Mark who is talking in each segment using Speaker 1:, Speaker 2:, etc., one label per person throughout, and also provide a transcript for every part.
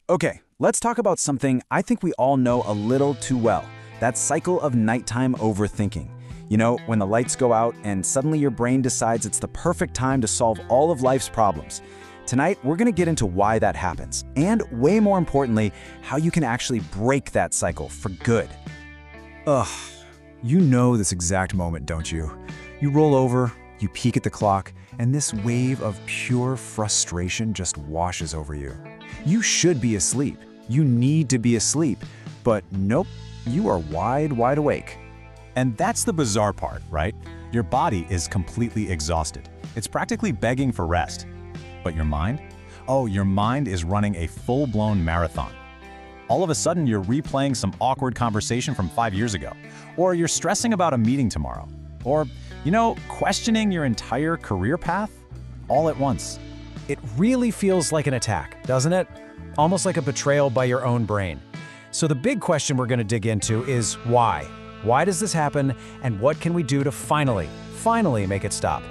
Speaker 1: Okay, let's talk about something I think we all know a little too well. That cycle of nighttime overthinking. You know, when the lights go out and suddenly your brain decides it's the perfect time to solve all of life's problems. Tonight, we're gonna get into why that happens, and way more importantly, how you can actually break that cycle for good.
Speaker 2: Ugh, you know this exact moment, don't you? You roll over, you peek at the clock, and this wave of pure frustration just washes over you. You should be asleep. You need to be asleep. But nope, you are wide awake.
Speaker 3: And that's the bizarre part, right? Your body is completely exhausted. It's practically begging for rest. But your mind? Oh, your mind is running a full-blown marathon. All of a sudden, you're replaying some awkward conversation from 5 years ago. Or you're stressing about a meeting tomorrow. Or, questioning your entire career path all at once.
Speaker 4: It really feels like an attack, doesn't it? Almost like a betrayal by your own brain. So the big question we're going to dig into is why? Why does this happen, and what can we do to finally make it stop?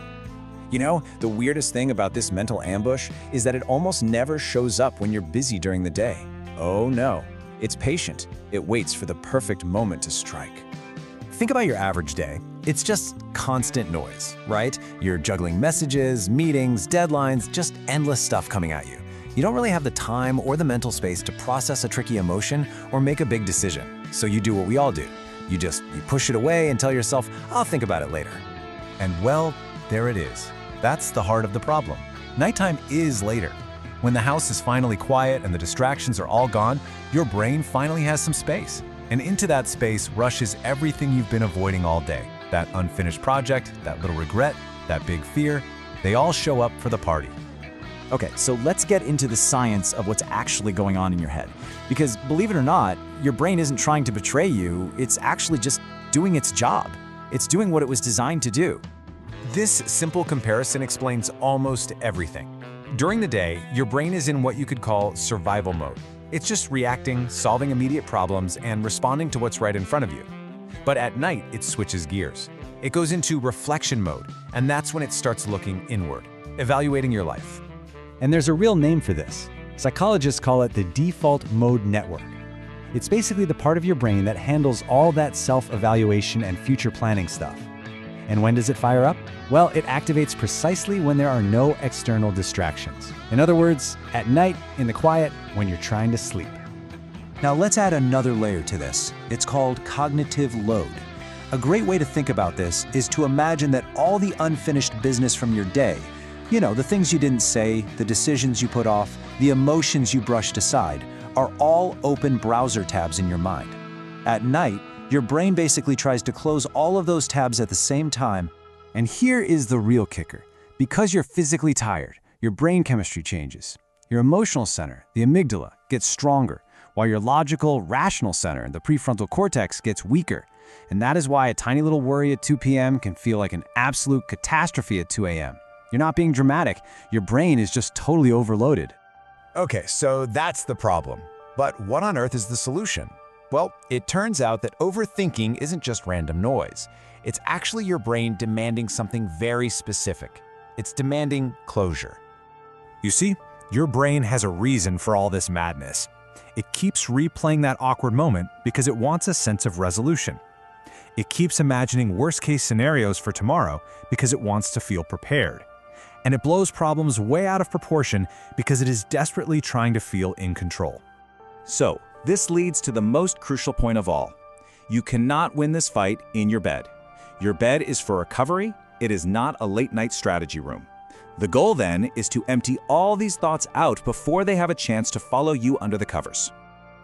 Speaker 1: You know, the weirdest thing about this mental ambush is that it almost never shows up when you're busy during the day. Oh no, it's patient. It waits for the perfect moment to strike.
Speaker 2: Think about your average day. It's just constant noise, right? You're juggling messages, meetings, deadlines, just endless stuff coming at you. You don't really have the time or the mental space to process a tricky emotion or make a big decision. So you do what we all do. You push it away and tell yourself, I'll think about it later. And well, there it is. That's the heart of the problem. Nighttime is later. When the house is finally quiet and the distractions are all gone, your brain finally has some space. And into that space rushes everything you've been avoiding all day. That unfinished project, that little regret, that big fear, they all show up for the party.
Speaker 5: Okay, so let's get into the science of what's actually going on in your head. Because believe it or not, your brain isn't trying to betray you, it's actually just doing its job. It's doing what it was designed to do.
Speaker 2: This simple comparison explains almost everything. During the day, your brain is in what you could call survival mode. It's just reacting, solving immediate problems, and responding to what's right in front of you. But at night, it switches gears. It goes into reflection mode, and that's when it starts looking inward, evaluating your life.
Speaker 6: And there's a real name for this. Psychologists call it the default mode network. It's basically the part of your brain that handles all that self-evaluation and future planning stuff. And when does it fire up? Well, it activates precisely when there are no external distractions. In other words, at night, in the quiet, when you're trying to sleep.
Speaker 1: Now let's add another layer to this. It's called cognitive load. A great way to think about this is to imagine that all the unfinished business from your day, the things you didn't say, the decisions you put off, the emotions you brushed aside, are all open browser tabs in your mind. At night, your brain basically tries to close all of those tabs at the same time. And here is the real kicker. Because you're physically tired, your brain chemistry changes. Your emotional center, the amygdala, gets stronger, while your logical, rational center, the prefrontal cortex, gets weaker. And that is why a tiny little worry at 2 p.m. can feel like an absolute catastrophe at 2 a.m. You're not being dramatic. Your brain is just totally overloaded.
Speaker 2: Okay, so that's the problem. But what on earth is the solution? Well, it turns out that overthinking isn't just random noise. It's actually your brain demanding something very specific. It's demanding closure. You see, your brain has a reason for all this madness. It keeps replaying that awkward moment because it wants a sense of resolution. It keeps imagining worst-case scenarios for tomorrow because it wants to feel prepared. And it blows problems way out of proportion because it is desperately trying to feel in control.
Speaker 1: So, this leads to the most crucial point of all. You cannot win this fight in your bed. Your bed is for recovery. It is not a late-night strategy room. The goal then is to empty all these thoughts out before they have a chance to follow you under the covers.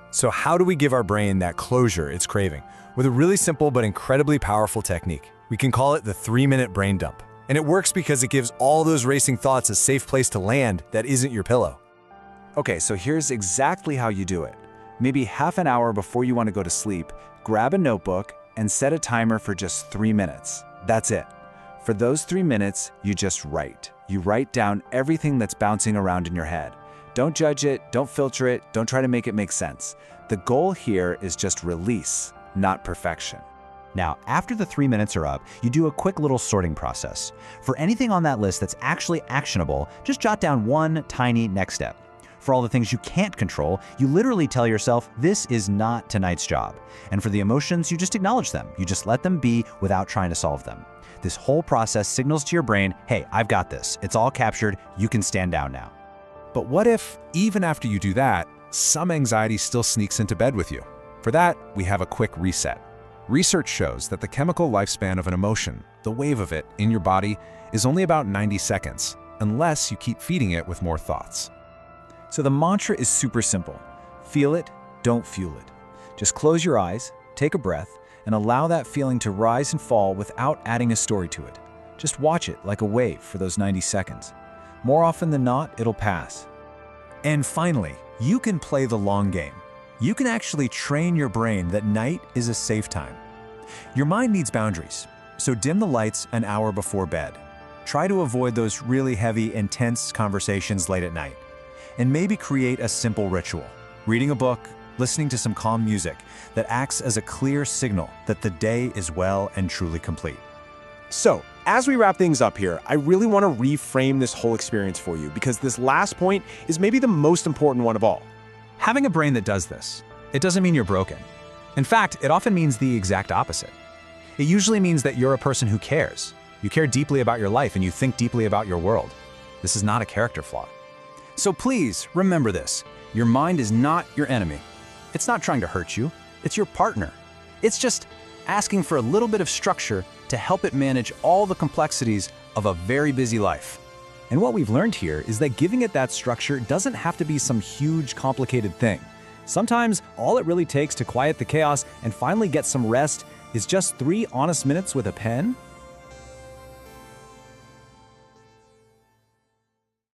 Speaker 2: So how do we give our brain that closure it's craving? With a really simple but incredibly powerful technique. We can call it the 3-minute brain dump. And it works because it gives all those racing thoughts a safe place to land that isn't your pillow.
Speaker 1: Okay, so here's exactly how you do it. Maybe half an hour before you want to go to sleep, grab a notebook and set a timer for just 3 minutes. That's it. For those 3 minutes, you just write. You write down everything that's bouncing around in your head. Don't judge it, don't filter it, don't try to make it make sense. The goal here is just release, not perfection.
Speaker 5: Now, after the 3 minutes are up, you do a quick little sorting process. For anything on that list that's actually actionable, just jot down one tiny next step.
Speaker 1: For all the things you can't control, you literally tell yourself, this is not tonight's job. And for the emotions, you just acknowledge them. You just let them be without trying to solve them. This whole process signals to your brain, hey, I've got this. It's all captured. You can stand down now.
Speaker 3: But what if, even after you do that, some anxiety still sneaks into bed with you? For that, we have a quick reset. Research shows that the chemical lifespan of an emotion, the wave of it in your body, is only about 90 seconds, unless you keep feeding it with more thoughts.
Speaker 1: So the mantra is super simple. Feel it, don't fuel it. Just close your eyes, take a breath, and allow that feeling to rise and fall without adding a story to it. Just watch it like a wave for those 90 seconds. More often than not, it'll pass. And finally, you can play the long game. You can actually train your brain that night is a safe time. Your mind needs boundaries, so dim the lights an hour before bed. Try to avoid those really heavy, intense conversations late at night. And maybe create a simple ritual. Reading a book, listening to some calm music that acts as a clear signal that the day is well and truly complete.
Speaker 7: So, as we wrap things up here, I really want to reframe this whole experience for you because this last point is maybe the most important one of all.
Speaker 1: Having a brain that does this, it doesn't mean you're broken. In fact, it often means the exact opposite. It usually means that you're a person who cares. You care deeply about your life and you think deeply about your world. This is not a character flaw. So please, remember this. Your mind is not your enemy. It's not trying to hurt you. It's your partner. It's just asking for a little bit of structure to help it manage all the complexities of a very busy life.
Speaker 6: And what we've learned here is that giving it that structure doesn't have to be some huge, complicated thing. Sometimes all it really takes to quiet the chaos and finally get some rest is just 3 honest minutes with a pen